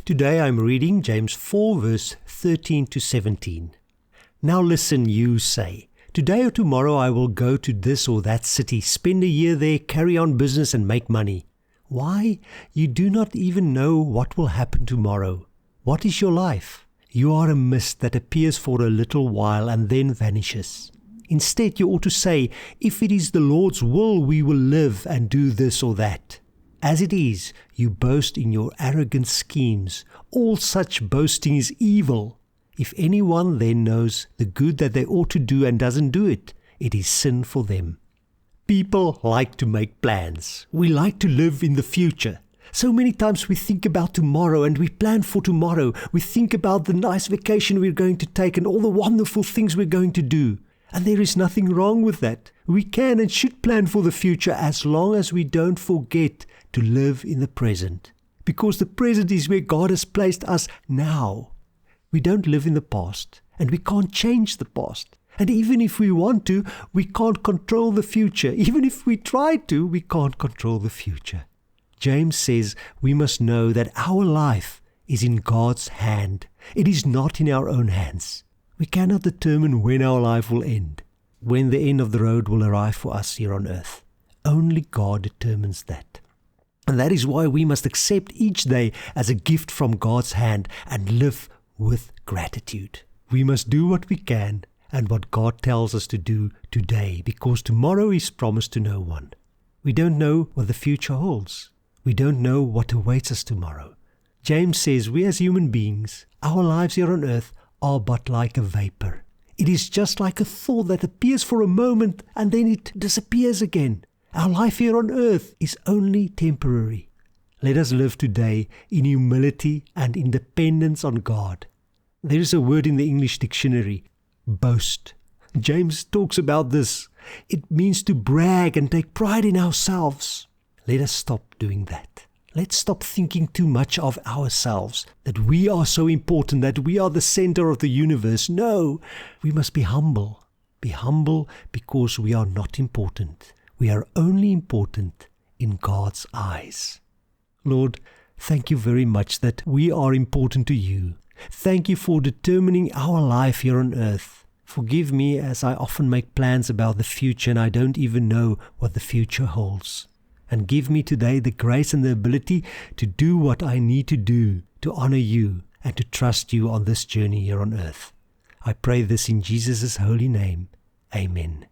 Today I'm reading James 4 verse 13 to 17. Now listen, you say, today or tomorrow I will go to this or that city, spend a year there, carry on business and make money. Why? You do not even know what will happen tomorrow. What is your life? You are a mist that appears for a little while and then vanishes. Instead, you ought to say, if it is the Lord's will, we will live and do this or that. As it is, you boast in your arrogant schemes. All such boasting is evil. If anyone then knows the good that they ought to do and doesn't do it, it is sin for them. People like to make plans. We like to live in the future. So many times we think about tomorrow and we plan for tomorrow. We think about the nice vacation we're going to take and all the wonderful things we're going to do. And there is nothing wrong with that. We can and should plan for the future as long as we don't forget to live in the present. Because the present is where God has placed us now. We don't live in the past and we can't change the past. And even if we want to, we can't control the future. Even if we try to, we can't control the future. James says we must know that our life is in God's hand. It is not in our own hands. We cannot determine when our life will end, when the end of the road will arrive for us here on earth. Only God determines that. And that is why we must accept each day as a gift from God's hand and live with gratitude. We must do what we can and what God tells us to do today, because tomorrow is promised to no one. We don't know what the future holds. We don't know what awaits us tomorrow. James says we as human beings, our lives here on earth are but like a vapor. It is just like a thought that appears for a moment and then it disappears again. Our life here on earth is only temporary. Let us live today in humility and in dependence on God. There is a word in the English dictionary, boast. James talks about this. It means to brag and take pride in ourselves. Let us stop doing that. Let's stop thinking too much of ourselves, that we are so important, that we are the center of the universe. No, we must be humble. Be humble because we are not important. We are only important in God's eyes. Lord, thank you very much that we are important to you. Thank you for determining our life here on earth. Forgive me as I often make plans about the future and I don't even know what the future holds. And give me today the grace and the ability to do what I need to do to honor you and to trust you on this journey here on earth. I pray this in Jesus' holy name. Amen.